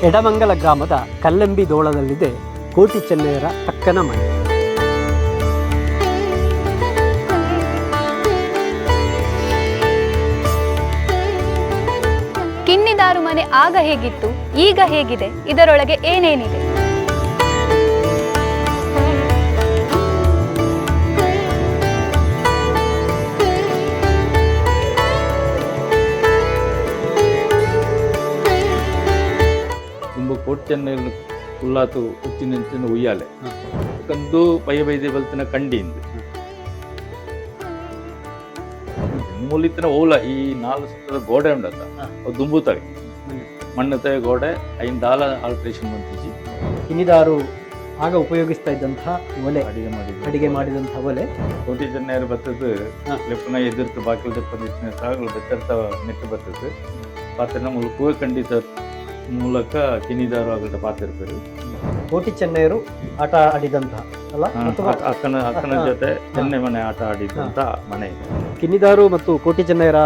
ಎಡಮಂಗಲ ಗ್ರಾಮದ ಕಲ್ಲಂಬಿ ದೋಳದಲ್ಲಿದೆ ಕೋಟಿ ಚೆನ್ನಯ್ಯರ ಅಕ್ಕನ ಮನೆ. ಕಿನ್ನಿದಾರು ಮನೆ ಆಗ ಹೇಗಿತ್ತು, ಈಗ ಹೇಗಿದೆ, ಇದರೊಳಗೆ ಏನೇನಿದೆ? ಕೋಟಿ ಚೆನ್ನೈಯಲ್ಲಿ ಉಲ್ಲಾತು ಉಚ್ಚಿನ ಉಯ್ಯಾಲೆ ಕಂದು ಪಯ್ಯ ಬೈದೆ ಬಲ್ತಿನ ಕಂಡಿಂದು ಮೂಲಿತ್ತಿನ ಓಲ ಈ 4 ಸುತ್ತದ ಗೋಡೆ ಉಂಡತ್ತ ಅದು ದುಂಬುತ್ತವೆ ಮಣ್ಣತೆ ಗೋಡೆ ಐದಾಲ ಆಲ್ಟ್ರೇಷನ್ ಬಂತಿಸಿ. ಕಿನ್ನಿದಾರು ಆಗ ಉಪಯೋಗಿಸ್ತಾ ಇದ್ದಂತಹ ಒಲೆ, ಅಡಿಗೆ ಮಾಡಿದಂತಹ ಒಲೆ. ಕೋಟಿ ಚೆನ್ನೈಯರು ಬರ್ತದ್ದು ಲೆಪ್ಪನ ಎದುರ್ತು ಬಾಕಿಲ್ ದೆಪ್ಪದಿನ ಸಾಗಲು ಬೆತ್ತರ್ತ ನೆಟ್ಟು ಬರ್ತದ್ದು ಪಾತ್ರ ಮೂಲಕ ಖಂಡಿತ ಮೂಲಕ ಕಿನ್ನಿದಾರು ಆಗಲ್ಟ ಪಾತಿರ್ತಾರೆ. ಕೋಟಿ ಚೆನ್ನಯ್ಯರು ಆಟ ಆಡಿದಂತಹ ಅಲ್ಲ, ಅಕ್ಕನ ಜೊತೆ ಚೆನ್ನೈ ಮನೆ ಆಟ ಆಡಿದಂತ ಮನೆ. ಕಿನ್ನಿದಾರು ಮತ್ತು ಕೋಟಿ ಚೆನ್ನಯ್ಯರ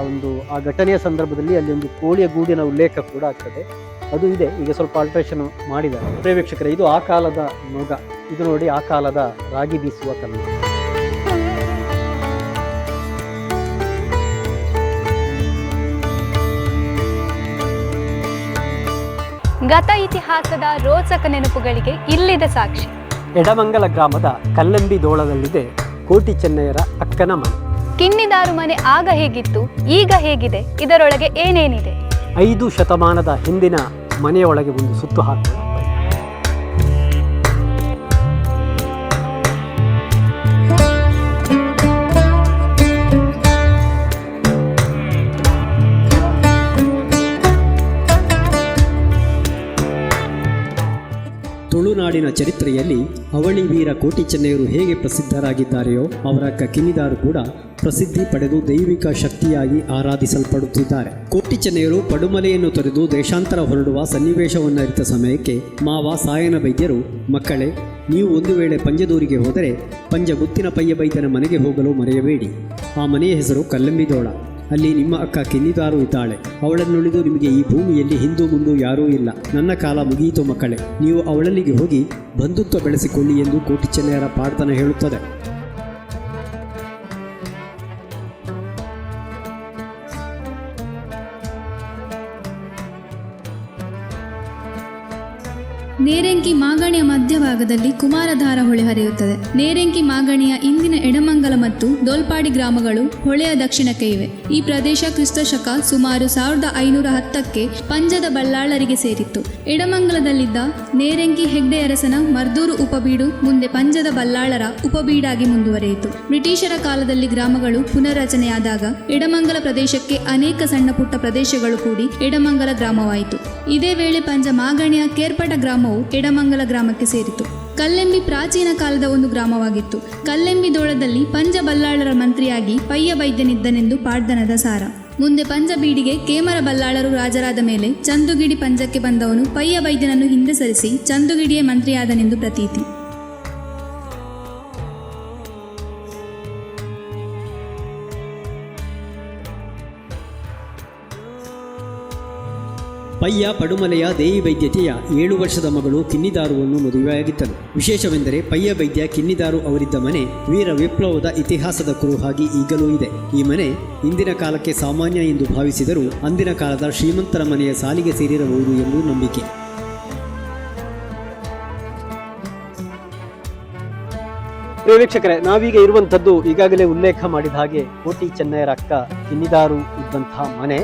ಒಂದು ಆ ಘಟನೆಯ ಸಂದರ್ಭದಲ್ಲಿ ಅಲ್ಲಿ ಒಂದು ಕೋಳಿಯ ಗೂಡಿನ ಉಲ್ಲೇಖ ಕೂಡ ಆಗ್ತದೆ. ಅದು ಇದೆ, ಈಗ ಸ್ವಲ್ಪ ಆಲ್ಟ್ರೇಷನ್ ಮಾಡಿದ್ದಾರೆ. ಪ್ರೇಕ್ಷಕರೇ, ಇದು ಆ ಕಾಲದ ನೊಗ. ಇದು ನೋಡಿ, ಆ ಕಾಲದ ರಾಗಿ ಬೀಸುವ ಕಲ್ಲು. ಗತ ಇತಿಹಾಸದ ರೋಚಕ ನೆನಪುಗಳಿಗೆ ಇಲ್ಲಿದೆ ಸಾಕ್ಷಿ. ಎಡಮಂಗಲ ಗ್ರಾಮದ ಕಲ್ಲಂಬಿ ದೋಳದಲ್ಲಿದೆ ಕೋಟಿ ಚೆನ್ನಯ್ಯರ ಅಕ್ಕನ ಮನೆ. ಕಿನ್ನಿದಾರು ಮನೆ ಆಗ ಹೇಗಿತ್ತು, ಈಗ ಹೇಗಿದೆ, ಇದರೊಳಗೆ ಏನೇನಿದೆ? 5 ಶತಮಾನದ ಹಿಂದಿನ ಮನೆಯೊಳಗೆ ಒಂದು ಸುತ್ತು ಹಾಕೋಣ. ತುಳುನಾಡಿನ ಚರಿತ್ರೆಯಲ್ಲಿ ಅವಳಿ ವೀರ ಕೋಟಿ ಚೆನ್ನಯ್ಯರು ಹೇಗೆ ಪ್ರಸಿದ್ಧರಾಗಿದ್ದಾರೆಯೋ ಅವರ ಅಕ್ಕ ಕಿನ್ನಿದಾರು ಕೂಡ ಪ್ರಸಿದ್ಧಿ ಪಡೆದು ದೈವಿಕ ಶಕ್ತಿಯಾಗಿ ಆರಾಧಿಸಲ್ಪಡುತ್ತಿದ್ದಾರೆ. ಕೋಟಿ ಚೆನ್ನಯ್ಯರು ಪಡುಮಲೆಯನ್ನು ತೊರೆದು ದೇಶಾಂತರ ಹೊರಡುವ ಸನ್ನಿವೇಶವನ್ನರಿತ ಸಮಯಕ್ಕೆ ಮಾವ ಸಾಯನ ವೈದ್ಯರು, ಮಕ್ಕಳೇ, ನೀವು ಒಂದು ವೇಳೆ ಪಂಜದೂರಿಗೆ ಹೋದರೆ ಪಂಜಗುತ್ತಿನ ಪಯ್ಯ ಬೈದ್ಯನ ಮನೆಗೆ ಹೋಗಲು ಮರೆಯಬೇಡಿ. ಆ ಮನೆಯ ಹೆಸರು ಕಲ್ಲಂಬಿದೋಳ. ಅಲ್ಲಿ ನಿಮ್ಮ ಅಕ್ಕ ಕಿನ್ನಿದಾರು ಇದ್ದಾಳೆ. ಅವಳನ್ನುಳಿದು ನಿಮಗೆ ಈ ಭೂಮಿಯಲ್ಲಿ ಹಿಂದೂ ಮುಂದೂ ಯಾರೂ ಇಲ್ಲ. ನನ್ನ ಕಾಲ ಮುಗಿಯಿತು ಮಕ್ಕಳೇ, ನೀವು ಅವಳಲ್ಲಿಗೆ ಹೋಗಿ ಬಂಧುತ್ವ ಬೆಳೆಸಿಕೊಳ್ಳಿ ಎಂದು ಕೋಟಿ ಚೆನ್ನಯ್ಯರ ಪ್ರಾರ್ಥನೆ ಹೇಳುತ್ತದೆ. ನೇರಂಕಿ ಮಾಗಣಿಯ ಮಧ್ಯಭಾಗದಲ್ಲಿ ಕುಮಾರಧಾರ ಹೊಳೆ ಹರಿಯುತ್ತದೆ. ನೇರಂಕಿ ಮಾಗಣಿಯ ಇಂದಿನ ಎಡಮಂಗಲ ಮತ್ತು ದೋಲ್ಪಾಡಿ ಗ್ರಾಮಗಳು ಹೊಳೆಯ ದಕ್ಷಿಣಕ್ಕೆ ಇವೆ. ಈ ಪ್ರದೇಶ ಕ್ರಿಸ್ತಶಕ ಸುಮಾರು 1510ಕ್ಕೆ ಪಂಜದ ಬಲ್ಲಾಳರಿಗೆ ಸೇರಿತ್ತು. ಎಡಮಂಗಲದಲ್ಲಿದ್ದ ನೇರಂಕಿ ಹೆಗ್ಡೆ ಅರಸನ ಮರ್ದೂರು ಉಪಬೀಡು ಮುಂದೆ ಪಂಜದ ಬಲ್ಲಾಳರ ಉಪಬೀಡಾಗಿ ಮುಂದುವರಿಯಿತು. ಬ್ರಿಟಿಷರ ಕಾಲದಲ್ಲಿ ಗ್ರಾಮಗಳು ಪುನರ್ರಚನೆಯಾದಾಗ ಎಡಮಂಗಲ ಪ್ರದೇಶಕ್ಕೆ ಅನೇಕ ಸಣ್ಣ ಪುಟ್ಟ ಪ್ರದೇಶಗಳು ಕೂಡಿ ಎಡಮಂಗಲ ಗ್ರಾಮವಾಯಿತು. ಇದೇ ವೇಳೆ ಪಂಜ ಮಾಗಣಿಯ ಕೇರ್ಪಟ ಗ್ರಾಮವು ಎಡಮಂಗಲ ಗ್ರಾಮಕ್ಕೆ ಸೇರಿತು. ಕಲ್ಲೆಂಬಿ ಪ್ರಾಚೀನ ಕಾಲದ ಒಂದು ಗ್ರಾಮವಾಗಿತ್ತು. ಕಲ್ಲೆಂಬಿ ದೋಳದಲ್ಲಿ ಪಂಜ ಬಲ್ಲಾಳರ ಮಂತ್ರಿಯಾಗಿ ಪಯ್ಯ ಬೈದ್ಯನಿದ್ದನೆಂದು ಪಾಡ್ದನದ ಸಾರ. ಮುಂದೆ ಪಂಜ ಬೀಡಿಗೆ ಕೇಮರ ಬಲ್ಲಾಳರು ರಾಜರಾದ ಮೇಲೆ ಚಂದುಗಿಡಿ ಪಂಜಕ್ಕೆ ಬಂದವನು ಪಯ್ಯ ಬೈದ್ಯನನ್ನು ಹಿಂದೆ ಸರಿಸಿ ಚಂದುಗಿಡಿಯೇ ಮಂತ್ರಿಯಾದನೆಂದು ಪ್ರತೀತಿ. ಪಯ್ಯ ಪಡುಮಲೆಯ ದೇಯಿ ವೈದ್ಯತೆಯ 7 ವರ್ಷದ ಮಗಳು ಕಿನ್ನಿದಾರುವನ್ನು ಮದುವೆಯಾಗಿದ್ದನು. ವಿಶೇಷವೆಂದರೆ ಪಯ್ಯ ವೈದ್ಯ ಕಿನ್ನಿದಾರು ಅವರಿದ್ದ ಮನೆ ವೀರ ವಿಪ್ಲವದ ಇತಿಹಾಸದ ಕುರುಹಾಗಿ ಈಗಲೂ ಇದೆ. ಈ ಮನೆ ಇಂದಿನ ಕಾಲಕ್ಕೆ ಸಾಮಾನ್ಯ ಎಂದು ಭಾವಿಸಿದರೂ ಅಂದಿನ ಕಾಲದ ಶ್ರೀಮಂತರ ಮನೆಯ ಸಾಲಿಗೆ ಸೇರಿರಬಹುದು ಎಂದು ನಂಬಿಕೆ. ವೀಕ್ಷಕರೇ, ನಾವೀಗ ಇರುವಂಥದ್ದು ಈಗಾಗಲೇ ಉಲ್ಲೇಖ ಮಾಡಿದ ಹಾಗೆ ಕೋಟಿ ಚೆನ್ನಯ್ಯರ ಅಕ್ಕ ಕಿನ್ನಿದಾರು ಇದ್ದಂತಹ ಮನೆ.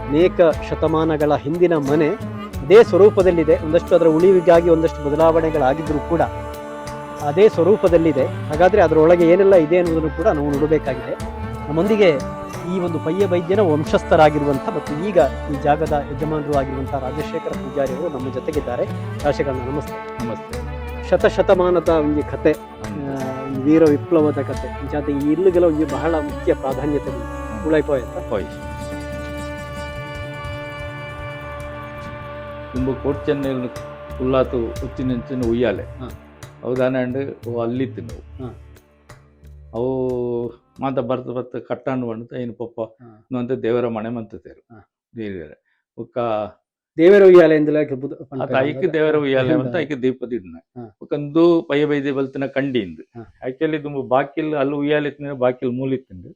ಅನೇಕ ಶತಮಾನಗಳ ಹಿಂದಿನ ಮನೆ ಅದೇ ಸ್ವರೂಪದಲ್ಲಿದೆ. ಒಂದಷ್ಟು ಅದರ ಉಳಿವಿಗಾಗಿ ಒಂದಷ್ಟು ಬದಲಾವಣೆಗಳಾಗಿದ್ದರೂ ಕೂಡ ಅದೇ ಸ್ವರೂಪದಲ್ಲಿದೆ. ಹಾಗಾದರೆ ಅದರೊಳಗೆ ಏನೆಲ್ಲ ಇದೆ ಅನ್ನೋದನ್ನು ಕೂಡ ನಾವು ನೋಡಬೇಕಾಗಿದೆ. ನಮ್ಮೊಂದಿಗೆ ಈ ಒಂದು ಪಯ್ಯ ವೈದ್ಯನ ವಂಶಸ್ಥರಾಗಿರುವಂಥ ಮತ್ತು ಈಗ ಈ ಜಾಗದ ಯಜಮಾನರು ಆಗಿರುವಂಥ ರಾಜಶೇಖರ ಪೂಜಾರಿ ಅವರು ನಮ್ಮ ಜೊತೆಗಿದ್ದಾರೆ. ರಾಜಶೇಖರಣ್ಣ, ನಮಸ್ತೆ. ನಮಸ್ತೆ. ಶತಮಾನದ ಒಂದು ಕತೆ, ವೀರ ವಿಪ್ಲವದ ಕತೆ, ಜೊತೆಗೆ ಈ ಇಲ್ಲುಗಳ ಒಂದು ಬಹಳ ಮುಖ್ಯ ಪ್ರಾಧಾನ್ಯತೆ ಉಳೈಪೋಯ ತುಂಬ ಕೋಟಿ ಚೆನ್ನೈಯಲ್ಲಿ ಉಲ್ಲಾತು ಉಚ್ಚಿನ ಉಯ್ಯಾಲೆ ಅವಧಾನ ಅಂಡ್ ಅಲ್ಲಿತ್ತು ನಾವು ಅವು ಮಾತ ಬರ್ತ ಕಟ್ಟಾಂಡು ಬಂತ ಏನು ಪಪ್ಪ ಅಂತ ದೇವರ ಮನೆ ಮಂತೇರು ಒಕ್ಕ ದೇವರ ಉಯ್ಯಾಲೆಯಿಂದಲೇ ಆತ ಐಕ್ ದೇವರ ಉಯ್ಯಾಲೆ ಅಂತ ಐಕ್ ದೀಪದ ಇಡ್ನ ಹಾ. ಒಂದು ಪಯ ಬೈದೆ ಬಲ್ತಿನ ಕಂಡಿಂದು ಹಾ. ಆಕ್ಚುಲಿ ದುಂಬು ಬಾಕಿಲ್ ಅಲ್ಲಿ ಉಯ್ಯಾಲೆ ಇತ್ತಿನ ಬಾಕಿಲ್ ಮೂಲೆ ಇತ್ತಿಂದು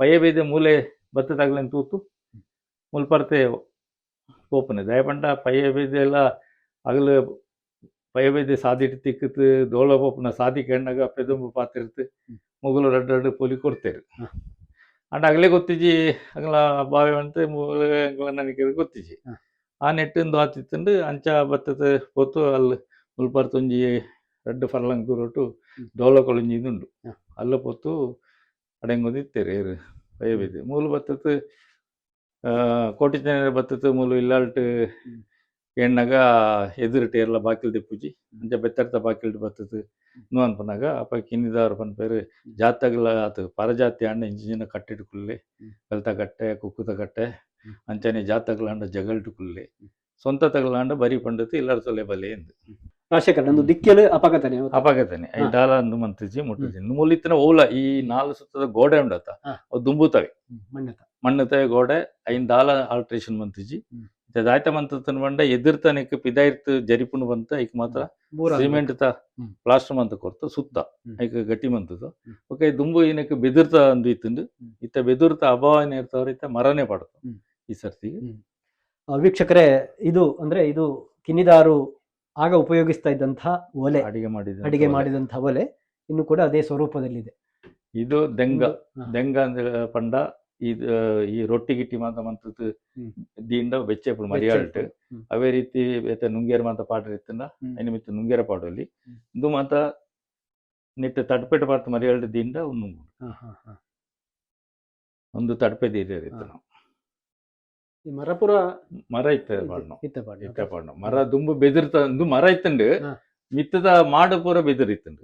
ಪಯ ಬೈದೆ ಮೂಲೆ ಬತ್ತದಾಗ್ಲನ್ ತೂತು ಮುಲ್ಪರ್ತೆ ಓಪನ್ ದಯಪಂಡ ಪಯ ಬೈದೆ ಎಲ್ಲ ಅಗಲು ಪಯ ಬೈದೆ ಸಾದಿಟ್ಟು ತಿಕ್ಕತ್ತು ದೋಳ ಪೋಪನ ಸಾದಿ ಕೆಣ್ಣಾಗ ಪೆದುಂಬು ಪಾತಿರ್ತು ಮುಗುಲು ರಡ್ಡು ಪೊಲಿ ಕೊಡ್ತೇರು ಹಾ. ಅಂಡ್ ಅಗಲೇ ಗೊತ್ತಿಜಿ ಅಗಲ ಬಾವಿ ಅಂತ ಮೂಲೆ ನನಗೆ ಗೊತ್ತಿಜಿ ಹಾ. ಆ ನೆಟ್ಟಿಂದು ಆತಿತ್ತಂಡು ಅಂಚ ಬತ್ತದ ಪೋತು ಅಲ್ಲಿ ಮುಲ್ಪರ್ತೊಂಜಿ ರಡ್ಡು ಫರ್ಲಂಗ್ ದೂರೊಟ್ಟು ಡೋಲ ಕೊಳಂಜಿದುಂಡು ಹಾ. ಅಲ್ಲ ಪೋತು ಅಡೆಂಗೊದಿತ್ತೇರು ಏರು ಪಯ ಬೈದೆ ಮೂಲು ಬತ್ತತ್ತು ಕೋಟಿ ಜನ ಬತ್ತತ್ತು ಮೂಲು ಇಲ್ಲಾಲ್ಟ್ ಎಣ್ಣಾಗ ಎದುರುಟ್ಟು ಎಲ್ಲ ಬಾಕಿಲ್ ದಿಪ್ಪುಜಿ ಅಂಚ ಬೆತ್ತರ್ತ ಬಾಕಿಲ್ಡ್ ಬತ್ತದು ನೂ ಅನ್ಪನಾಗ ಅಪ್ಪ ಕಿನ್ನಿದವ್ರ ಪನ್ಪೇರು ಜಾತಗಳ ಅದು ಪರಜಾತಿ ಅಂಡ ಇಂಚಿನ ಕಟ್ಟಿಟ್ಟು ಕುಲ್ಲೆ ಕಲ್ತ ಕಟ್ಟೆ ಕುಕ್ಕುತ ಕಟ್ಟೆ ಅಂಚನೆ ಜಾತಗಳಂಡ ಜಗಲ್ಟು ಕುಲ್ಲೆ ಸ್ವಂತ ತಗಲಾಂಡ ಬರಿ ಪಂಡತು ಇಲ್ಲಾರ ಸೊಲೆ ಬಲೆ ಎಂದು ರಾಜಶೇಖರ್ ನಂದು ದಿಕ್ಕೆಲು ಅಪಘಾತನೆ ಅಪಘಾತನೆ ಐದಾಲ ಅಂದು ಮಂತಿಜಿ ಮುಟ್ಟಿಜಿ ಮೂಲಿತ್ತಿನ ಓಲ ಈ ನಾಲ್ಕು ಸುತ್ತದ ಗೋಡೆ ಉಂಡತ್ತ ಹಾ. ಅವು ದುಂಬುತ್ತವೆ ಮಣ್ಣತ ಮಣ್ಣುತ್ತವೆ ಗೋಡೆ ಐದಾಲ ಆಲ್ಟ್ರೇಷನ್ ಮಂತಿಜಿ ದಾಯ್ತ ಮಂತನ ಬಂಡ ಎದುರ್ತನಕ್ಕೆ ಪಿದಾಯಿರ್ತು ಜರಿಪುಂಡು ಬಂತ ಐಕ್ ಮಾತ್ರ ಸಿಮೆಂಟ್ ತ ಪ್ಲಾಸ್ಟರ್ ಮಂತ ಕೊರ್ತು ಸುತ್ತ ಐಕ್ ಗಟ್ಟಿ ಮಂತದು ಓಕೆ ದುಂಬು ಏನಕ್ಕೆ ಬೆದುರ್ತ ಅಂದು ಇತ್ತುಂಡು ಇತ್ತ ಬೆದುರ್ತ ಅಭಾವನೆ ಇರ್ತಾವ್ರ ಇತ್ತ ಮರನೇ ಪಡ್ತು ಈ ಸರ್ತಿಗೆ. ವೀಕ್ಷಕರೇ, ಇದು ಅಂದ್ರೆ ಇದು ಕಿನ್ನಿದಾರು ಆಗ ಉಪಯೋಗಿಸ್ತಾ ಇದ್ದಂತಹ ಒಲೆ, ಅಡಿಗೆ ಮಾಡಿದಂತಹ ಒಲೆ ಇನ್ನು ಕೂಡ ಅದೇ ಸ್ವರೂಪದಲ್ಲಿದೆ. ಇದು ದೆಂಗ ಹಾ. ದೆಂಗ ಅಂದ್ರೆ ಪಂಡ ಇದು ಈ ರೊಟ್ಟಿ ಗಿಟ್ಟಿ ಮಾತ ಮಂತದ್ದು ದೀಂಡ ಬೆಚ್ಚೆಪುಡು ಮರಿಯಾಳ್ಟ್ ಅವೇ ರೀತಿ ಬೇತೆ ನುಂಗೇರ ಮಾತ ಪಾಡ್ರ ಇತ್ತಂಡ ನಿಮಿತ್ತ ನುಂಗೇರ ಪಾಡಲ್ಲಿ ಇದು ಮಾತ ನಿಟ್ಟ ತಡ್ಪೆಟ್ಟು ಪಾರ್ತ ಮರಿಯಾಳ್ಟ್ ದೀಂಡ ನುಂಗು ಒಂದು ತಡ್ಪೆ ದೀರ್ಯ ಇತ್ತು ನಾವು ಈ ಮರಪುರ ಮರ ಇತ್ತ ಪಾಡ್ನು ಇತ್ತ ಇತ್ತ ಪಾಡ್ನು ಮರ ದುಂಬು ಬೆದಿರ್ತ ಒಂದು ಮರ ಇತ್ತಂಡು ಹಾ. ಮಿತ್ತದ ಮಾಡು ಪೂರ ಬೆದಿರಿತ್ತಂಡು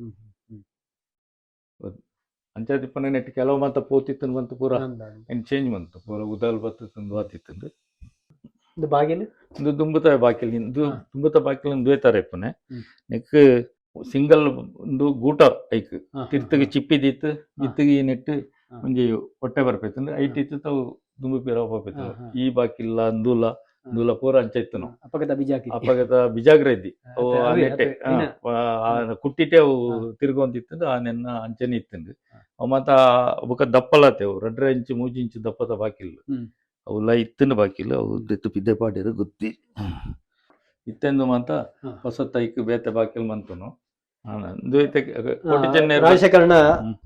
ಅಂಚಾದಿಪ್ಪನ ನೆಟ್ಟು ಕೆಲವು ಮಾತ ಪೋತಿತ್ತಂದು ಬಂತು ಪೂರ ಏನು ಚೇಂಜ್ ಬಂತು ಪೂರ ಉದಾಲ್ ಬತ್ತಂದು ಆತಿತ್ತಂದು ಇದು ಬಾಗಿಲು ಇಂದು ದುಂಬುತ ಬಾಕಿಲ್ ಇಂದು ದುಂಬುತ ಬಾಕಿಲ್ ದ್ವೇತಾರೆ ಇಪ್ಪನೆ ನೆಕ್ ಸಿಂಗಲ್ ಒಂದು ಗೂಟ ಐಕ್ ತಿರ್ತಗೆ ಚಿಪ್ಪಿದಿತ್ತು ಇತ್ತಿಗೆ ನೆಟ್ಟು ಒಂಜಿ ಹೊಟ್ಟೆ ಬರ್ಪೈತಂದ್ರೆ ಐಟ್ ಇತ್ತು ತಾವು ದುಂಬು ಪೀರ ಹೋಗ್ಬೇಕು ಈ ಬಾಕಿಲ್ಲ ಅಂದೂಲ ಅಂದೂಲ ಪೂರ ಅಂಚ ಇತ್ತು ನಾವು ಅಪಘಾತ ಬಿಜಾಗ್ರ ಇದ್ದಿ ಅವು ಆ ನೆಟ್ಟೆ ಕುಟ್ಟಿಟ್ಟೆ ಅವು ತಿರ್ಗೊಂದಿತ್ತಂದು ಆ ನೆನ್ನ ಅಂಚನೆ ಇತ್ತಂದು ಅವು ಮಾತ ಬೊಕ ದಪ್ಪಲತ್ತೇವು 2 ಇಂಚು 3 ಇಂಚು ದಪ್ಪದ ಬಾಕಿಲ್ ಅವುಲ್ಲ ಇತ್ತನ ಬಾಕಿಲ್ ಅವು ದೆತ್ತು ಪಿದ್ದೆ ಪಾಡಿರ ಗೊತ್ತಿ ಇತ್ತೆಂದು ಮಾತ ಹೊಸ ತೈಕ್ ಬೇತೆ ಬಾಕಿಲ್ ಮಂತನು ರಾಜಶೇಖರನ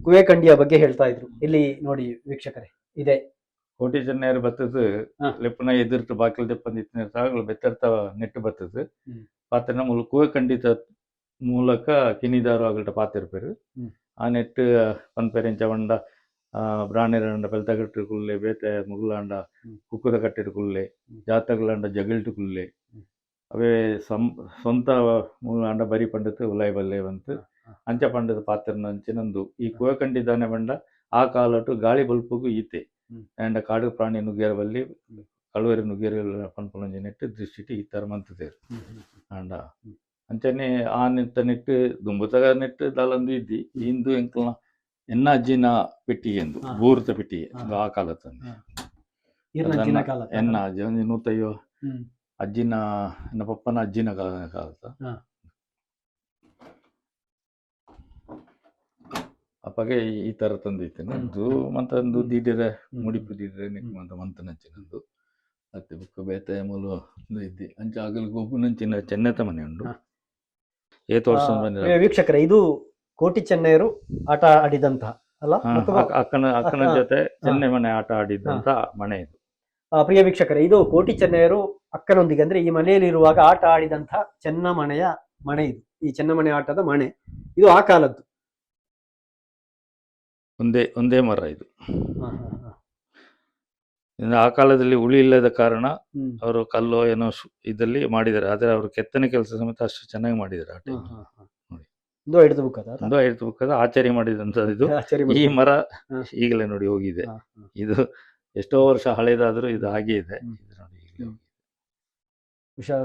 ಕುವೆಕಂಡಿಯ ಬಗ್ಗೆ ಹೇಳ್ತಾ ಇದ್ರು. ಇಲ್ಲಿ ನೋಡಿ ವೀಕ್ಷಕರೇ, ಇದೆ ಕೋಟಿ ಚೆನ್ನೈರು ಬತ್ತದು ಲೆಪ್ಪನ ಎದುರ್ತು ಬಾಕಿಲ್ ದೆಪ್ಪಂದಿತ್ತಿನ ಸಾಗಳು ಬೆತ್ತರ್ತ ನೆಟ್ಟು ಬತ್ತದು ಪಾತ್ರ ಮೂಲ ಕೂವೆ ಖಂಡಿತ ಮೂಲಕ ಕಿನಿದಾರು ಆಗಲ್ಟ ಪಾತಿರ್ಪೇರು ಆ ನೆಟ್ಟು ಪನ್ಪೆರೆಂಚ ಬಂಡ ಬ್ರಾಣಿರಂಡ ಬೆಲ್ತಗಟ್ಟಿರು ಕುಲ್ಲೆ ಬೇತೆ ಮುಗುಲಾಂಡ ಕುಕ್ಕುದ ಕಟ್ಟಿರು ಕುಲ್ಲೆ ಜಾತಗಳಂಡ ಜಗಲ್ಟು ಕುಲ್ಲೆ ಅವೇ ಸ್ವಂತ ಮೂಲಾಂಡ ಬರಿ ಪಂಡತು ಉಲಾಯ್ ಬಲ್ಲೆ ಬಂತು ಅಂಚ ಪಂಡದ ಪಾತ್ರನ ಅಂಚಿನಂದು ಈ ಕೂವೆ ಖಂಡಿದಾನೆ ಬಂಡ ಆ ಕಾಲಟು ಗಾಳಿ ಬಲ್ಪಗೂ ಈತೆ ಅಂಡ ಕಾಡು ಪ್ರಾಣಿ ನುಗ್ಗೇರ ಬಲ್ಲಿ ಕಳುವರಿ ನುಗ್ಗೇರ ಪನ್ಪುನಂಜಿ ನೆಟ್ಟು ದೃಷ್ಟಿ ಈ ತರ ಮಂತದೇರು ಅಂಡ ಅಂಚನೆ ಆ ನೆಟ್ಟ ನೆಟ್ಟು ದುಂಬುತಗ ನೆಟ್ಟು ದಾಲಂದು ಇದ್ದಿ ಇಂದು ಎಂಕಲ್ನ ಎನ್ನ ಅಜ್ಜಿನ ಪೆಟ್ಟಿಗೆ ಎಂದು ಬೂರ್ತ ಪೆಟ್ಟಿಗೆ ಆ ಕಾಲದ ಎನ್ನ ಅಜ್ಜಿ ಒಂದು 150 ಅಜ್ಜಿನ ನನ್ನ ಪಪ್ಪನ ಅಜ್ಜಿನ ಕಾಲದ ಅಪ್ಪಗೆ ಈ ತರ ತಂದಿತ್ತೇನೆ ಅದು ಮಂತಂದು ದೀಡಿರ ಮುಡಿಪು ದೀಡಿರ ನಿಕ್ ಮಂತನಂಚಿನಂದು ಮತ್ತೆ ಬುಕ್ಕ ಬೇತೆ ಮೂಲು ಇದ್ದಿ ಅಂಚ ಆಗಲ್ ಗೊಬ್ಬುನಂಚಿನ ಚೆನ್ನತ ಮನೆ ಉಂಡು ವೀಕ್ಷಕರೇ, ಇದು ಕೋಟಿ ಚೆನ್ನೈರು ಆಟ ಆಡಿದಂತಹ ಅಲ್ಲ ಅಕ್ಕನ ಜೊತೆ ಚೆನ್ನೈ ಮನೆ ಆಟ ಆಡಿದಂತ ಮನೆ ಇದು. ಪ್ರಿಯ ವೀಕ್ಷಕರೇ, ಇದು ಕೋಟಿ ಚೆನ್ನೈರು ಅಕ್ಕನೊಂದಿಗೆ ಅಂದ್ರೆ ಈ ಮನೆಯಲ್ಲಿ ಇರುವಾಗ ಆಟ ಆಡಿದಂತಹ ಚೆನ್ನಮನೆಯ ಮನೆ ಇದು. ಈ ಚೆನ್ನಮನೆ ಆಟದ ಮನೆ ಇದು ಆ ಕಾಲದ್ದು. ಒಂದೇ ಮರ ಇದು. ಆ ಕಾಲದಲ್ಲಿ ಉಳಿ ಇಲ್ಲದ ಕಾರಣ ಅವರು ಕಲ್ಲು ಏನೋ ಇದಲ್ಲಿ ಮಾಡಿದ್ದಾರೆ, ಆದ್ರೆ ಅವರು ಕೆತ್ತನೆ ಕೆಲಸ ಸಮೇತ ಅಷ್ಟು ಚೆನ್ನಾಗಿ ಮಾಡಿದ್ದಾರೆ. ಆಟ ಒಂದು ಐದು ಬುಕ್ಕದ ಆಚಾರ್ಯ ಮಾಡಿದಂತ ಇದು. ಈ ಮರ ಈಗಲೇ ನೋಡಿ ಹೋಗಿದೆ. ಇದು ಎಷ್ಟೋ ವರ್ಷ ಹಳೇದಾದ್ರೂ ಇದು ಹಾಗೆ ಇದೆ.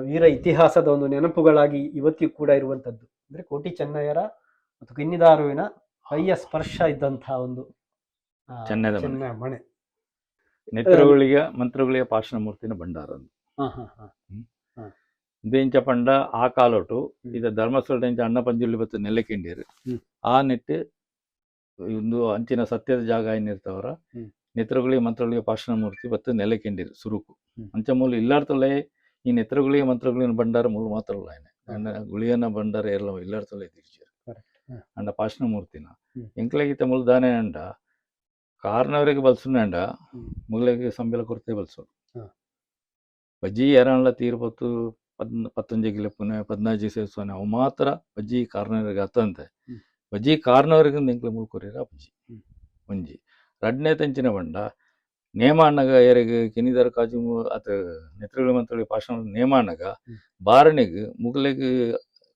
ವೀರ ಇತಿಹಾಸದ ಒಂದು ನೆನಪುಗಳಾಗಿ ಇವತ್ತಿಗೂ ಕೂಡ ಇರುವಂತದ್ದು ಅಂದ್ರೆ ಕೋಟಿ ಚೆನ್ನಯ್ಯರ ಮತ್ತು ಕಿನ್ನಿದಾರುವಿನ ಕೈಯ ಸ್ಪರ್ಶ ಇದ್ದಂತಹ ಒಂದು ಚೆನ್ನ ಮನೆ. ನೆತ್ರಗಳಿಗೆ ಮಂತ್ರಗಳಿಗೆ ಪಾಷಣ ಮೂರ್ತಿನ ಭಂಡಾರ. ದೇಂಚ ಪಂಡ ಆ ಕಾಲೋಟು ಇದ ಧರ್ಮಸ್ಥಳ ಅಣ್ಣ ಪಂಜುರ್ಲಿ ಬತ್ತು ನೆಲೆಕಿಂಡಿರು ಆ ನೆಟ್ಟು ಒಂದು ಅಂಚಿನ ಸತ್ಯದ ಜಾಗ ಏನಿರ್ತವರ ನೆತ್ರಗಳಿಗೆ ಮಂತ್ರಗಳಿಗೆ ಪಾಷಣ ಮೂರ್ತಿ ಬತ್ತು ನೆಲೆಕಿಂಡಿರು ಸುರುಕು ಅಂಚ ಮೂಲ ಇಲ್ಲಾರ್ತಲೆ ಈ ನೆತ್ರಗಳಿಗೆ ಮಂತ್ರಗಳಿನ ಬಂಡಾರ ಮೂಲ ಮಾತ್ರ ಅಣ್ಣ ಗುಳಿಯನ ಬಂಡಾರ ಎಲ್ಲ ಇಲ್ಲಾರ್ತಲೆ ತಿರ್ಚಾರು ಅಂಡ ಪಾಷಣ ಮೂರ್ತಿನ ಎಂಕ್ಲಗಿತ ಮೂಲ ದಾನೆ ಅಂಡ ಕಾರ್ನವರಿಗೆ ಬಲ್ಸುನ ಅಂಡ ಮುಗ್ಲಗೆ ಸಂಬಳ ಕೊರತೆ ಬಲ್ಸೋರು ಬಜ್ಜಿ ಯಾರಲ್ಲ ತೀರ್ಬತ್ತು 15 ಗಿಲಪ್ಪುನೆ 15 ಸೇರ್ಸೋನೆ ಅವು ಮಾತ್ರ ಬಜ್ಜಿ ಕಾರ್ನವರಿಗೆ ಅತ್ತಂತೆ ಬಜ್ಜಿ ಕಾರ್ನವರಿಗೆ ಎಂಕ್ಲೆ ಮುಳ್ಕೊರಿರ ಬಜ್ಜಿ ಒಂಜಿ ರಡ್ನೇ ತಂಚಿನ ಬಂಡ ನೇಮ ಅಣ್ಣಗ ಏರಿಗೆ ಕಿನಿದರ ಕಾಜು ಅತ ನೆತ್ರಗಳು ಮಂತ್ರಗಳಿಗೆ ಪಾಷಣ ನೇಮ ಅಣ್ಣಗ ಬಾರಣಿಗೆ ಮುಗ್ಲಿಗೆ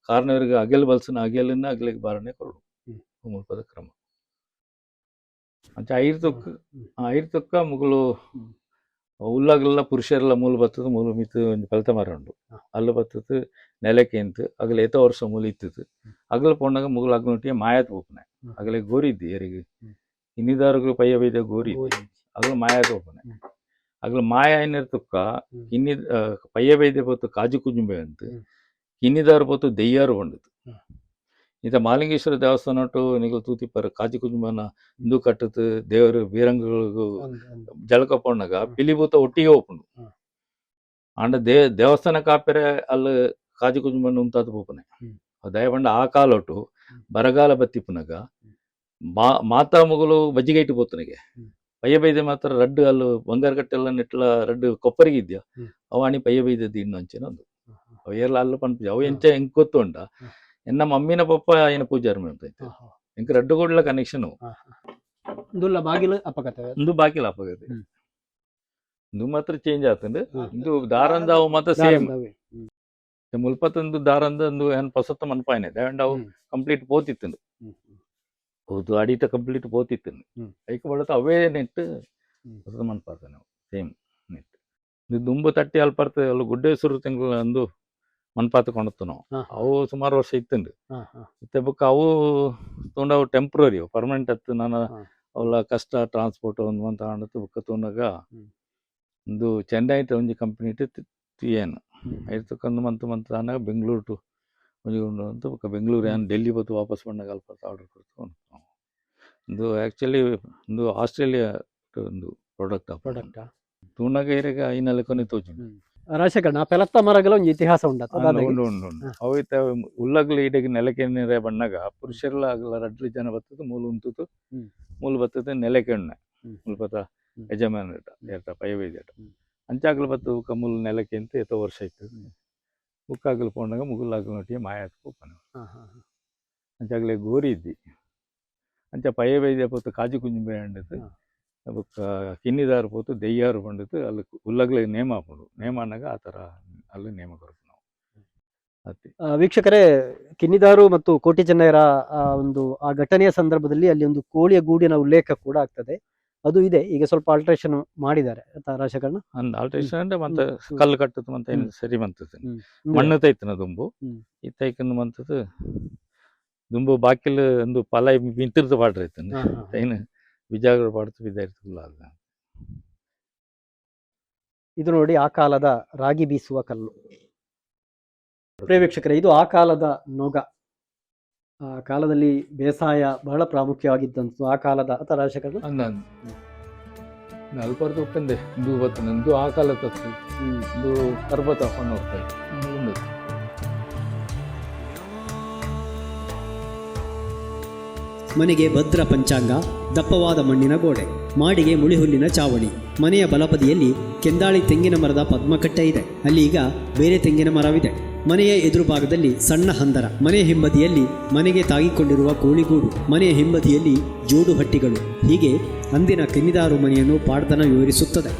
ಕಾರ್ನವರಿಗೆ ಅಗೆಲ್ ಬಲ್ಸನ ಅಗೆಲನ್ನ ಅಗ್ಲಿಗೆ ಬಾರಣೆ ಕೊರಡು ಮುಲ್ಪದ ಕ್ರಮ ಅಂಚ ಐರ್ತೊಕ್ಕ ಮುಗುಲು ಉಳ್ಳಾಗಲೆಲ್ಲ ಪುರುಷರೆಲ್ಲ ಮೂಲ ಬತ್ತದ ಮೂಲ ಮಿತ್ತು ಒಂದು ಫಲಿತ ಮರ ಉಂಡು ಅಲ್ಲಿ ಬತ್ತದ ನೆಲಕ್ಕೆ ಅಂತ ಅಗಲ ಎತ್ತ ವರ್ಷ ಮೂಲ ಇತ್ತದು ಅಗಲ ಪೊಂಡಾಗ ಮುಗುಲು ಅಗ್ಲೊಟ್ಟಿಗೆ ಮಾಯಾತ್ ಹೋಪನೆ ಅಗಲೇ ಗೋರಿ ಇದ್ದಿ ಯಾರಿಗೆ ಇನ್ನಿದಾರು ಪಯ್ಯ ಬೈದ ಗೋರಿ ಅಗಲ ಮಾಯಾತ್ ಹೋಪನೆ ಅಗಲ ಮಾಯ ಏನಿರ್ತಕ್ಕ ಇನ್ನಿ ಪಯ್ಯ ಬೈದೆ ಬತ್ತು ಕಾಜು ಕುಜುಂಬೆ ಅಂತ ಇನ್ನಿದಾರು ಬತ್ತು ದೆಯ್ಯಾರು ಬಂಡದು ಈತ ಮಾಲಿಂಗೇಶ್ವರ ದೇವಸ್ಥಾನ ಒಟ್ಟು ನಿಗಲು ತೂತಿಪ್ಪರು ಕಾಜಿ ಕುಜುಂಬನ ಹಿಂದೂ ಕಟ್ಟದು ದೇವರು ಬೀರಂಗಗಳಿಗೂ ಜಳಕ ಪೊಣ್ಣಗ ಪಿಲಿಭೂತ ಒಟ್ಟಿಗೆ ಹೋಪುಂಡು ಅಂಡ ದೇವಸ್ಥಾನ ಕಾಪೆರೆ ಅಲ್ಲಿ ಕಾಜಿ ಕುಜುಂಬನ ಉಂತಾದ ಪೋಪನೆ ದಯಪಂಡ ಆ ಕಾಲೊಟ್ಟು ಬರಗಾಲ ಬತ್ತಿಪ್ಪುನಗ ಮಾತಾ ಮಗಳು ಬಜ್ಜಿಗೈಟು ಪೋತನಿಗೆ ಪಯ್ಯ ಬೈದೆ ಮಾತ್ರ ರಡ್ಡು ಅಲ್ಲಿ ಬಂಗಾರಗಟ್ಟೆಲ್ಲ ನೆಟ್ಲ ರಡ್ಡು ಕೊಪ್ಪರಿಗಿದ್ಯಾ ಅವ ಅಣಿ ಪಯ್ಯ ಬೈದದ್ದು ಇನ್ನು ಅಂಚೆನ ಒಂದು ಅವೆಲ್ಲ ಅಲ್ಲ ಪನ್ಪು ಅವು ಎಂಚ ಹೆಂಗ್ ಗೊತ್ತು ಉಂಡ ಎನ್ನ ಮಮ್ಮಿನ ಪಪ್ಪ ಏನ ಪೂಜಾರಿ ಮಾಡ್ತೈತೆ ಎಂಕ ರಡ್ಡು ಕೊಡ್ಲ ಕನೆಕ್ಷನ್ ಬಾಗಿಲು ಅಪಕತೆ ಇಂದು ಬಾಕಿಲ ಅಪಗತೆ ಇಂದು ಮಾತ್ರ ಚೇಂಜ್ ಆತಂದು ಇಂದು ದಾರಂದ ಅವು ಮಾತ್ರ ಸೇಮ್ ಮುಲ್ಪತ್ತಂದು ದಾರಂದ ಒಂದು ಏನ್ ಪಸತ್ತ ಮನ್ಪಾಯನೆ ದಾಂಡ ಅವು ಕಂಪ್ಲೀಟ್ ಪೋತಿತ್ತಂದು ಹೌದು ಅಡಿತ ಕಂಪ್ಲೀಟ್ ಪೋತಿತ್ತಂದು ಐಕ ಬಳತ ಅವೇ ನೆಟ್ಟು ಹೊಸದ ಮನ್ಪಾತ ನಾವು ಸೇಮ್ ನೆಟ್ ಇದು ದುಂಬು ತಟ್ಟಿ ಅಲ್ಪರ್ತದೆ ಅಲ್ಲ ಗುಡ್ಡೇಶ್ವರ ತಿಂಗಳು ಅಂದು ಮನ್ಪಾತ ಕೊಂಡತ್ತು ನಾವು ಅವು ಸುಮಾರು ವರ್ಷ ಇತ್ತಂಡು ಮತ್ತೆ ಬುಕ್ ಅವು ತೊಂಡವು ಟೆಂಪ್ರರಿ ಪರ್ಮನೆಂಟ್ ಹತ್ತು ನಾನು ಅವಳ ಕಷ್ಟ ಟ್ರಾನ್ಸ್ಪೋರ್ಟ್ ಒಂದು ಅಂತ ಕಾಣತ್ತು ಬುಕ್ಕ ತೊಂಡಾಗ ಒಂದು ಚೆನ್ನೈ ಒಂಜಿ ಕಂಪ್ನಿ ಏನು ಐತಕ್ಕಂದು ಮಂತ್ ಅನ್ನಾಗ ಬೆಂಗಳೂರು ಟು ಒಂಜಿ ಅಂತ ಬುಕ್ಕ ಬೆಂಗಳೂರು ಏನು ಡೆಲ್ಲಿ ಬತ್ತು ವಾಪಸ್ ಬಂದಾಗ ಅಲ್ಪ ಆರ್ಡರ್ ಕೊಡ್ತು ಒಂದು ಆ್ಯಕ್ಚುಲಿ ಒಂದು ಆಸ್ಟ್ರೇಲಿಯಾ ಒಂದು ಪ್ರಾಡಕ್ಟ್ ತೂನಾಗ ಇರಾಗ ಐನಲ್ಲಿ ಕೊನೆ ತೋಜು ರಾಶಕಣ್ಣ ಪೆಲತ್ತ ಮರಗಳ ಒಂದು ಇತಿಹಾಸ ಉಂಟು ಉಂಡು ಅವೈತ ಉಳ್ಳಾಗಲು ಇಡಗಿ ನೆಲಕ್ಕೆ ನೀರೇ ಬಣ್ಣಗ ಪುರುಷರೆಲ್ಲ ಆಗಲ್ಲ ರಡ್ಲಿ ಜನ ಬರ್ತದೆ ಮೂಲ ಉಂಟು ಮೂಲ ಬರ್ತದೆ ನೆಲಕ್ಕೆ ಎಣ್ಣೆ ಮುಲ್ಪತ ಯಜಮಾನ ಏರ್ತ ಪೈವೈದೇಟ ಅಂಚಾಗಲು ಬತ್ತು ಕಮೂಲ್ ನೆಲಕ್ಕೆ ಅಂತ ಎತ್ತೋ ವರ್ಷ ಇತ್ತು ಮುಕ್ಕಾಗಲು ಪೋಂಡಾಗ ಮುಗುಲಾಗಲು ನೊಟ್ಟಿಗೆ ಮಾಯಾತ್ ಪೋಪನ ಅಂಚಾಗಲೇ ಗೋರಿ ಇದ್ದಿ ಅಂಚ ಪೈವೈದ್ಯ ಪೋತು ಕಾಜು ಕುಂಜುಂಬೆ ಅಂಡದು ಬುಕ್ಕ ಕಿನ್ನಿದಾರು ಪೋತು ದೆಯ್ಯಾರು ಬಂಡಿತ್ತು ಅಲ್ಲಿ ಉಲ್ಲಗ್ಲಿಗೆ ನೇಮ ಹಾಕೊಂಡು ನೇಮ ಅನ್ನಾಗ ಆ ಥರ ಅಲ್ಲಿ ನೇಮ ಕೊರಕು ನಾವು ಅತಿ ವೀಕ್ಷಕರೇ ಕಿನ್ನಿದಾರು ಮತ್ತು ಕೋಟಿ ಚೆನ್ನೈರ ಒಂದು ಆ ಘಟನೆಯ ಸಂದರ್ಭದಲ್ಲಿ ಅಲ್ಲಿ ಒಂದು ಕೋಳಿಯ ಗೂಡಿನ ಉಲ್ಲೇಖ ಕೂಡ ಆಗ್ತದೆ ಅದು ಇದೆ ಈಗ ಸ್ವಲ್ಪ ಆಲ್ಟ್ರೇಷನ್ ಮಾಡಿದ್ದಾರೆ ರಾಶಕಣ್ಣ ಅಂದ್ ಆಲ್ಟ್ರೇಷನ್ ಅಂದ್ರೆ ಮತ್ತೆ ಕಲ್ಲು ಕಟ್ಟದು ಮತ್ತೆ ಸರಿ ಬಂತದ್ದು ಮಣ್ಣು ತೈತನ ದುಂಬು ಈ ತೈಕಂದು ಮಂತದ್ದು ದುಂಬು ಬಾಕಿಲು ಒಂದು ಪಲ ಮಿಂತಿರ್ದು ಬಾಡ್ರ ಐತನ ಏನು ವಿಜಯಗಳು ಪಾಡ್ತು ಬಿದ್ದಾಯ್ತಲ್ಲ ಅಲ್ಲ ಇದು ನೋಡಿ ಆ ಕಾಲದ ರಾಗಿ ಬೀಸುವ ಕಲ್ಲು. ಪ್ರಿಯ ವೀಕ್ಷಕರೇ, ಇದು ಆ ಕಾಲದ ನೊಗ. ಆ ಕಾಲದಲ್ಲಿ ಬೇಸಾಯ ಬಹಳ ಪ್ರಾಮುಖ್ಯವಾಗಿದ್ದಂತು ಆ ಕಾಲದ ಅಥವಾ ರಾಜಕೀಯ ನಲ್ಪರ್ದು ಉಪ್ಪಂದೆ ಇಂದು ಬರ್ತದೆ ಇಂದು ಆ ಕಾಲ ತತ್ತು ಇಂದು ಪರ್ವತ ಹಾಕೊಂಡು ಹೋಗ್ತಾ ಇತ್ತು. ಮನೆಗೆ ಭದ್ರ ಪಂಚಾಂಗ, ದಪ್ಪವಾದ ಮಣ್ಣಿನ ಗೋಡೆ, ಮಾಡಿಗೆ ಮುಳಿಹುಲ್ಲಿನ ಚಾವಣಿ, ಮನೆಯ ಬಲಪದಿಯಲ್ಲಿ ಕೆಂದಾಳಿ ತೆಂಗಿನ ಮರದ ಪದ್ಮಕಟ್ಟೆ ಇದೆ. ಅಲ್ಲಿ ಈಗ ಬೇರೆ ತೆಂಗಿನ ಮರವಿದೆ. ಮನೆಯ ಎದುರು ಭಾಗದಲ್ಲಿ ಸಣ್ಣ ಹಂದರ, ಮನೆಯ ಹಿಂಬದಿಯಲ್ಲಿ ಮನೆಗೆ ತಾಗಿಕೊಂಡಿರುವ ಕೋಳಿಗೂಡು, ಮನೆಯ ಹಿಂಬದಿಯಲ್ಲಿ ಜೋಡು ಹಟ್ಟಿಗಳು. ಹೀಗೆ ಅಂದಿನ ಕಿನ್ನಿದಾರು ಮನೆಯನ್ನು ಪಾಡ್ದನ ವಿವರಿಸುತ್ತದೆ.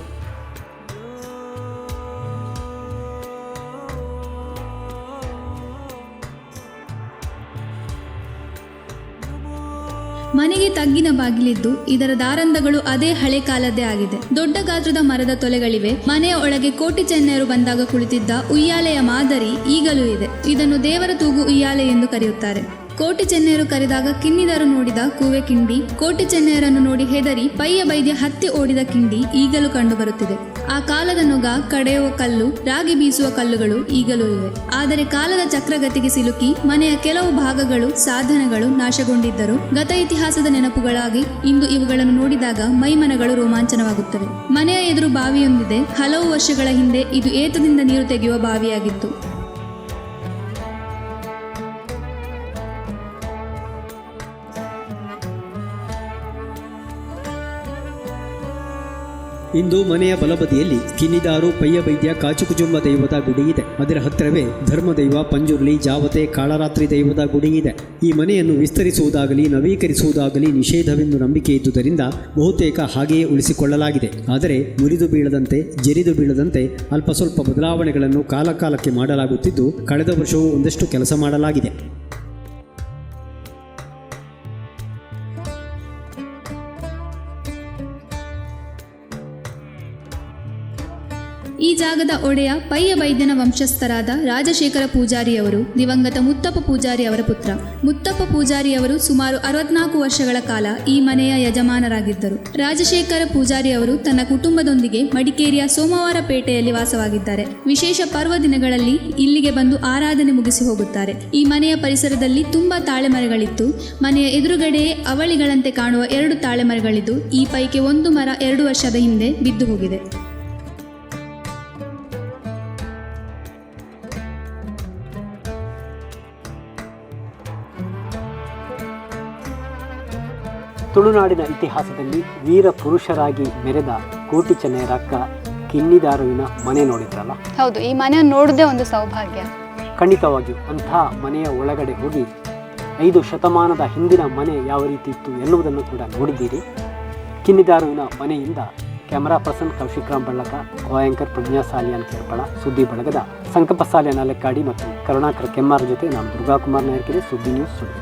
ಮನೆಗೆ ತಗ್ಗಿನ ಬಾಗಿಲಿದ್ದು ಇದರ ದಾರಂದಗಳು ಅದೇ ಹಳೆ ಕಾಲದ್ದೇ ಆಗಿದೆ. ದೊಡ್ಡ ಗಾತ್ರದ ಮರದ ತೊಲೆಗಳಿವೆ. ಮನೆಯ ಒಳಗೆ ಕೋಟಿ ಚೆನ್ನೈರು ಬಂದಾಗ ಕುಳಿತಿದ್ದ ಉಯ್ಯಾಲೆಯ ಮಾದರಿ ಈಗಲೂ ಇದೆ. ಇದನ್ನು ದೇವರ ತೂಗು ಉಯ್ಯಾಲೆ ಎಂದು ಕರೆಯುತ್ತಾರೆ. ಕೋಟಿ ಚೆನ್ನೈರು ಕರೆದಾಗ ಕಿನ್ನಿದಾರು ನೋಡಿದ ಕೂವೆ ಕಿಂಡಿ, ಕೋಟಿ ಚೆನ್ನೈರನ್ನು ನೋಡಿ ಹೆದರಿ ಪಯ್ಯ ಬೈದ್ಯ ಹತ್ತಿ ಓಡಿದ ಕಿಂಡಿ ಈಗಲೂ ಕಂಡುಬರುತ್ತಿದೆ. ಆ ಕಾಲದ ನೊಗ, ಕಡೆಯುವ ಕಲ್ಲು, ರಾಗಿ ಬೀಸುವ ಕಲ್ಲುಗಳು ಈಗಲೂ ಇವೆ. ಆದರೆ ಕಾಲದ ಚಕ್ರಗತಿಗೆ ಸಿಲುಕಿ ಮನೆಯ ಕೆಲವು ಭಾಗಗಳು, ಸಾಧನಗಳು ನಾಶಗೊಂಡಿದ್ದರೂ ಗತ ಇತಿಹಾಸದ ನೆನಪುಗಳಾಗಿ ಇಂದು ಇವುಗಳನ್ನು ನೋಡಿದಾಗ ಮೈಮನಗಳು ರೋಮಾಂಚನವಾಗುತ್ತವೆ. ಮನೆಯ ಎದುರು ಬಾವಿಯೊಂದಿದೆ. ಹಲವು ವರ್ಷಗಳ ಹಿಂದೆ ಇದು ಏತದಿಂದ ನೀರು ತೆಗೆಯುವ ಬಾವಿಯಾಗಿತ್ತು. ಇಂದು ಮನೆಯ ಬಲಬದಿಯಲ್ಲಿ ಕಿನ್ನಿದಾರು ಪಯ್ಯಬೈದ್ಯ ಕಾಚುಕುಜುಂಬ ದೈವದ ಗುಡಿ ಇದೆ. ಅದರ ಹತ್ತಿರವೇ ಧರ್ಮದೈವ ಪಂಜುರ್ಲಿ ಜಾವತೆ ಕಾಳರಾತ್ರಿ ದೈವದ ಗುಡಿ ಇದೆ. ಈ ಮನೆಯನ್ನು ವಿಸ್ತರಿಸುವುದಾಗಲಿ ನವೀಕರಿಸುವುದಾಗಲಿ ನಿಷೇಧವೆಂದು ನಂಬಿಕೆ ಇದ್ದುದರಿಂದ ಬಹುತೇಕ ಹಾಗೆಯೇ ಉಳಿಸಿಕೊಳ್ಳಲಾಗಿದೆ. ಆದರೆ ಮುರಿದು ಬೀಳದಂತೆ, ಜರಿದು ಬೀಳದಂತೆ ಅಲ್ಪ ಸ್ವಲ್ಪ ಬದಲಾವಣೆಗಳನ್ನು ಕಾಲಕಾಲಕ್ಕೆ ಮಾಡಲಾಗುತ್ತಿದ್ದು, ಕಳೆದ ವರ್ಷವೂ ಒಂದಷ್ಟು ಕೆಲಸ ಮಾಡಲಾಗಿದೆ. ಈ ಜಾಗದ ಒಡೆಯ ಪಯ್ಯ ವೈದ್ಯನ ವಂಶಸ್ಥರಾದ ರಾಜಶೇಖರ ಪೂಜಾರಿಯವರು ದಿವಂಗತ ಮುತ್ತಪ್ಪ ಪೂಜಾರಿಯವರ ಪುತ್ರ. ಮುತ್ತಪ್ಪ ಪೂಜಾರಿಯವರು ಸುಮಾರು 64 ವರ್ಷಗಳ ಕಾಲ ಈ ಮನೆಯ ಯಜಮಾನರಾಗಿದ್ದರು. ರಾಜಶೇಖರ ಪೂಜಾರಿಯವರು ತನ್ನ ಕುಟುಂಬದೊಂದಿಗೆ ಮಡಿಕೇರಿಯ ಸೋಮವಾರಪೇಟೆಯಲ್ಲಿ ವಾಸವಾಗಿದ್ದಾರೆ. ವಿಶೇಷ ಪರ್ವ ದಿನಗಳಲ್ಲಿ ಇಲ್ಲಿಗೆ ಬಂದು ಆರಾಧನೆ ಮುಗಿಸಿ ಹೋಗುತ್ತಾರೆ. ಈ ಮನೆಯ ಪರಿಸರದಲ್ಲಿ ತುಂಬಾ ತಾಳೆಮರಗಳಿತ್ತು. ಮನೆಯ ಎದುರುಗಡೆಯೇ ಅವಳಿಗಳಂತೆ ಕಾಣುವ 2 ತಾಳೆಮರಗಳಿದ್ದು, ಈ ಪೈಕಿ ಒಂದು ಮರ 2 ವರ್ಷದ ಹಿಂದೆ ಬಿದ್ದು ಹೋಗಿದೆ. ತುಳುನಾಡಿನ ಇತಿಹಾಸದಲ್ಲಿ ವೀರ ಪುರುಷರಾಗಿ ಮೆರೆದ ಕೋಟಿ ಚೆನ್ನೈರಕ್ಕ ಕಿನ್ನಿದಾರುವಿನ ಮನೆ ನೋಡಿದ್ರಲ್ಲ? ಹೌದು, ಈ ಮನೆಯನ್ನು ನೋಡುವುದೇ ಒಂದು ಸೌಭಾಗ್ಯ. ಖಂಡಿತವಾಗಿಯೂ ಅಂಥ ಮನೆಯ ಒಳಗಡೆ ಹೋಗಿ 5 ಶತಮಾನದ ಹಿಂದಿನ ಮನೆ ಯಾವ ರೀತಿ ಇತ್ತು ಎನ್ನುವುದನ್ನು ಕೂಡ ನೋಡಿದ್ದೀರಿ. ಕಿನ್ನಿದಾರುವಿನ ಮನೆಯಿಂದ ಕ್ಯಾಮರಾ ಪರ್ಸನ್ ಕೌಶಿಕ್ ರಾಮ್ ಬಳ್ಳಕ, ಕೋಯಾಂಕರ್ ಪ್ರಜ್ಞಾ ಸಾಲಿಯಾನ್ ಕೇರ್ಪಳ, ಸುದ್ದಿ ಬಳಗದ ಸಂಕಪ್ಪ ಸಾಲಿಯಾನ್ ಅಲೆಕ್ಕಾಡಿ ಮತ್ತು ಕರುಣಾಕರ ಕೆಮ್ಮಾರ್ ಜೊತೆ ನಾನು ದುರ್ಗಾಕುಮಾರ್ ನಾಯಕರೇ, ಸುದ್ದಿ ನ್ಯೂಸ್ ಸುಳ್ಳು.